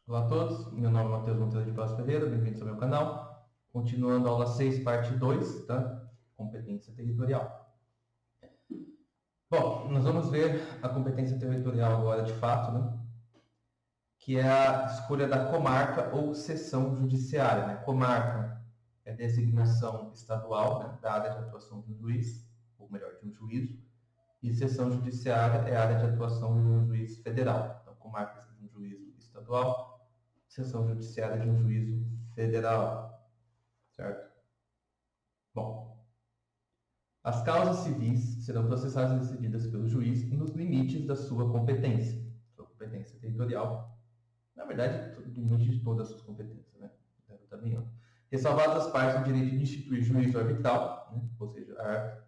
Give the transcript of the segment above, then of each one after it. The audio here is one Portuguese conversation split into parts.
Olá a todos, meu nome é Matheus Monteiro de Barros Ferreira, bem-vindos ao meu canal. Continuando a aula 6, parte 2, tá? Competência territorial. Bom, nós vamos ver a competência territorial agora de fato, né? Que é a escolha da comarca ou seção judiciária, né? Comarca é designação estadual, né? Da área de atuação de um juiz, ou melhor, de um juízo, e seção judiciária é a área de atuação de um juiz federal. Então, comarca é de um juízo estadual, seção judiciária de um juízo federal, certo? Bom, as causas civis serão processadas e decididas pelo juiz nos limites da sua competência territorial, na verdade, no limite de todas as suas competências, né? Também, ressalvadas as partes do direito de instituir juízo arbitral, né? Ou seja, árbitro,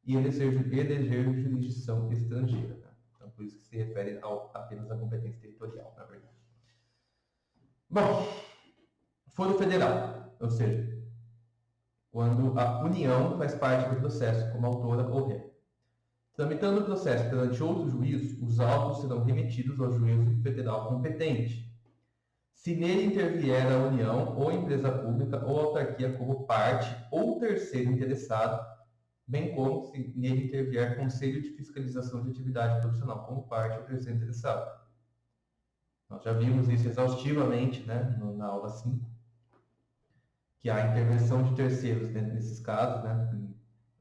e eleger jurisdição estrangeira, né? Então, por isso que se refere apenas à competência territorial, na verdade. Bom, foro federal, ou seja, quando a União faz parte do processo como autora ou ré. Tramitando o processo perante outro juízo, os autos serão remetidos ao juízo federal competente. Se nele intervier a União ou empresa pública ou autarquia como parte ou terceiro interessado, bem como se nele intervier Conselho de Fiscalização de Atividade Profissional como parte ou terceiro interessado. Nós já vimos isso exaustivamente, né, na aula 5, que a intervenção de terceiros nesses casos, né,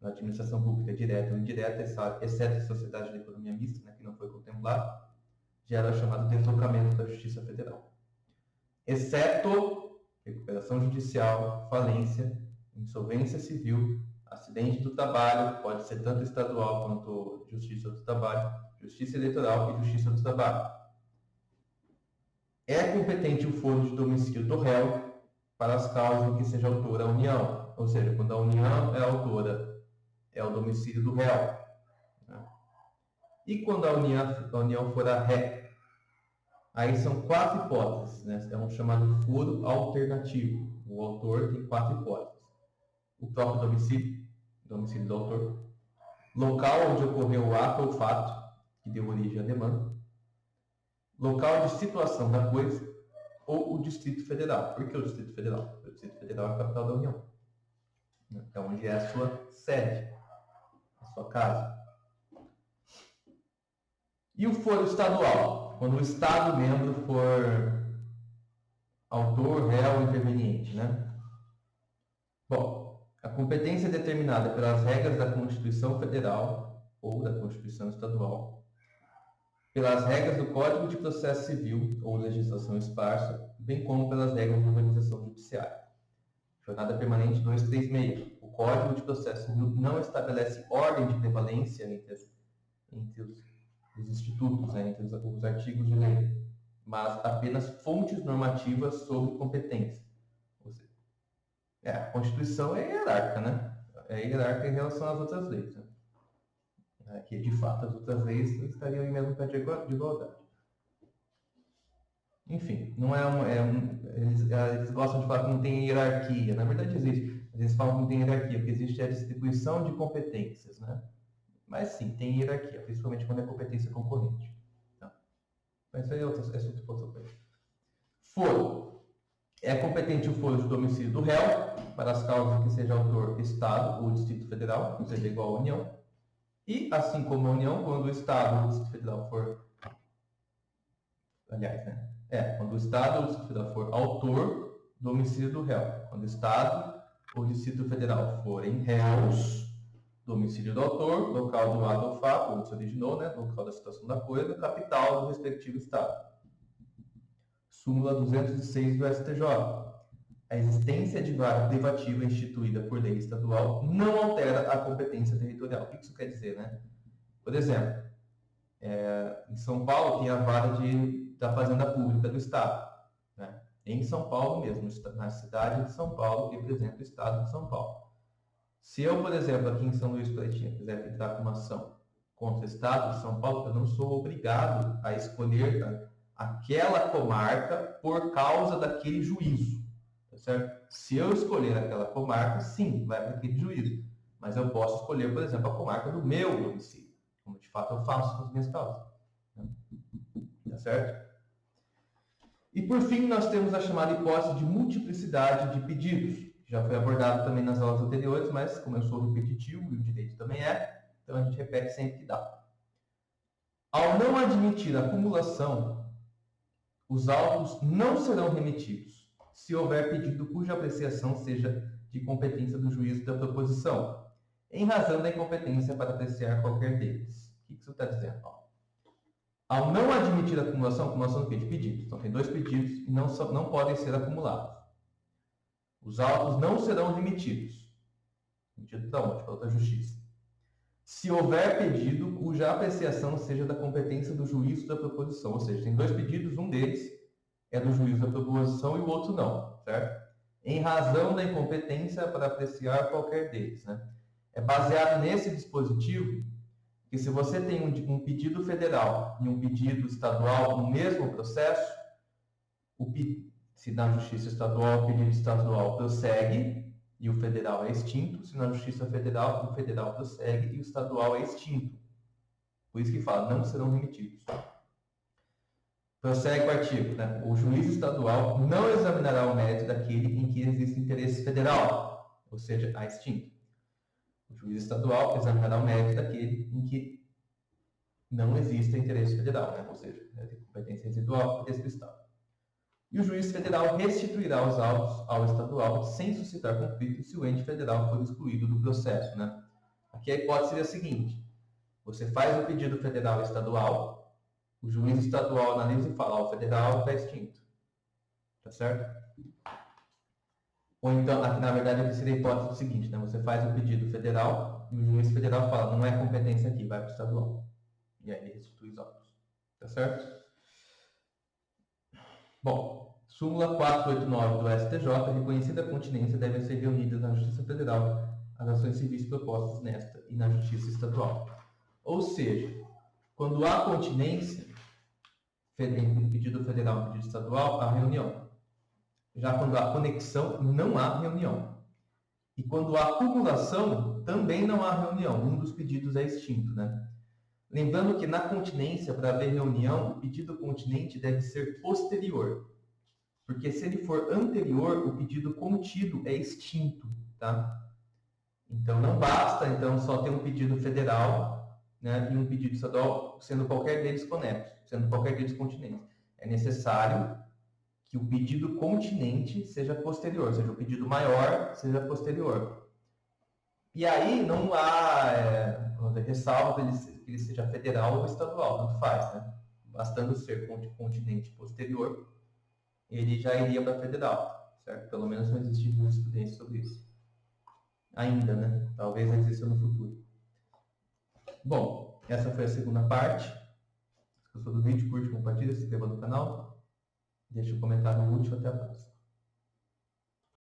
na administração pública direta ou indireta, exceto a sociedade de economia mista, né, que não foi contemplado, gera o chamado deslocamento da Justiça Federal. Exceto recuperação judicial, falência, insolvência civil, acidente do trabalho, pode ser tanto estadual quanto Justiça do Trabalho, Justiça Eleitoral e Justiça do Trabalho. É competente o foro de domicílio do réu para as causas em que seja autora a União, ou seja, quando a União é autora, é o domicílio do réu. Né? E quando a União for a ré, aí são 4 hipóteses, né? É um chamado foro alternativo. O autor tem 4 hipóteses. O próprio domicílio do autor, local onde ocorreu o ato ou fato que deu origem à demanda, local de situação da coisa ou o Distrito Federal. Por que o Distrito Federal? O Distrito Federal é a capital da União. É onde é a sua sede, a sua casa. E o foro estadual? Quando o Estado membro for autor, réu ou interveniente, né? Bom, a competência é determinada pelas regras da Constituição Federal ou da Constituição Estadual, pelas regras do Código de Processo Civil ou legislação esparsa, bem como pelas regras de organização judiciária. Jornada Permanente 236. O Código de Processo Civil não estabelece ordem de prevalência entre os institutos, né, entre os artigos de lei, mas apenas fontes normativas sobre competência. Ou seja, a Constituição é hierárquica, né? É hierárquica em relação às outras leis. Né? Que, de fato, as outras leis estariam em mesmo pé de igualdade. Enfim, não eles gostam de falar que não tem hierarquia. Na verdade, existe. Eles falam que não tem hierarquia, porque existe a distribuição de competências, né? Mas sim, tem hierarquia, principalmente quando é competência concorrente. Tá? Mas isso aí é assunto para outra coisa. Foro. É competente o foro de domicílio do réu, para as causas que seja autor Estado ou Distrito Federal, ou seja, igual à União. E, assim como a União, quando o Estado ou o Distrito Federal for... Aliás, né? Quando o Estado ou o Distrito Federal for autor, domicílio do réu. Quando o Estado ou o Distrito Federal forem réus, domicílio do autor, local do ato ou fato, onde se originou, né? Local da situação da coisa, capital do respectivo Estado. Súmula 206 do STJ. A existência de vara privativa instituída por lei estadual não altera a competência territorial. O que isso quer dizer, né? Por exemplo, em São Paulo tem a vara da Fazenda Pública do Estado. Né? Em São Paulo mesmo, na cidade de São Paulo, representa o Estado de São Paulo. Se eu, por exemplo, aqui em São Luís Pretinha, quiser entrar com uma ação contra o Estado de São Paulo, eu não sou obrigado a escolher aquela comarca por causa daquele juízo. Tá certo? Se eu escolher aquela comarca, sim, vai para aquele juízo. Mas eu posso escolher, por exemplo, a comarca do meu domicílio, como de fato eu faço com as minhas causas. Tá certo? E por fim, nós temos a chamada hipótese de multiplicidade de pedidos. Já foi abordado também nas aulas anteriores, mas como eu sou repetitivo e o direito também é, então a gente repete sempre que dá. Ao não admitir a acumulação, os autos não serão remetidos, se houver pedido cuja apreciação seja de competência do juízo da proposição, em razão da incompetência para apreciar qualquer deles. O que isso está dizendo? Ao não admitir a acumulação do quê? De pedidos. Então, tem dois pedidos e não podem ser acumulados. Os autos não serão remetidos. Remetido para onde? Para outra justiça. Se houver pedido cuja apreciação seja da competência do juízo da proposição. Ou seja, tem dois pedidos, um deles é do juízo da proposição e o outro não, certo? Em razão da incompetência para apreciar qualquer deles, né? É baseado nesse dispositivo que se você tem um pedido federal e um pedido estadual no mesmo processo, se na justiça estadual o pedido estadual prossegue e o federal é extinto, se na justiça federal o federal prossegue e o estadual é extinto. Por isso que fala, não serão remetidos. Prossegue o artigo, né? O juiz estadual não examinará o mérito daquele em que existe interesse federal, ou seja, a extinto. O juiz estadual examinará o mérito daquele em que não existe interesse federal, né? Ou seja, de competência residual desse Estado. E o juiz federal restituirá os autos ao estadual sem suscitar conflito se o ente federal for excluído do processo, né? Aqui a hipótese seria a seguinte: você faz o pedido federal e estadual, o juiz estadual analisa e fala, o federal está extinto. Tá certo? Ou então, aqui na verdade, aqui seria a hipótese do seguinte, né? Você faz o pedido federal e o juiz federal fala, não é competência aqui, vai para o estadual. E aí ele restitui os autos. Tá certo? Bom, súmula 489 do STJ, reconhecida a continência, devem ser reunidas na Justiça Federal as ações civis propostas nesta e na Justiça Estadual. Ou seja, quando há continência, entre pedido federal e pedido estadual, há reunião. Já quando há conexão, não há reunião. E quando há acumulação, também não há reunião. Um dos pedidos é extinto, né? Lembrando que na continência, para haver reunião, o pedido continente deve ser posterior. Porque se ele for anterior, o pedido contido é extinto, tá? Então não basta só ter um pedido federal, né, e um pedido estadual, sendo qualquer deles conexo, sendo qualquer deles continente. É necessário que o pedido continente seja posterior, ou seja, o pedido maior seja posterior. E aí não há ressalva que ele seja federal ou estadual, tanto faz, né? Bastando ser continente posterior, ele já iria para federal, certo? Pelo menos não existe jurisprudência sobre isso. Ainda, né? Talvez exista no futuro. Bom, essa foi a segunda parte. Se gostou do vídeo, curte, compartilha, se inscreva no canal. Deixe um comentário útil. Até a próxima.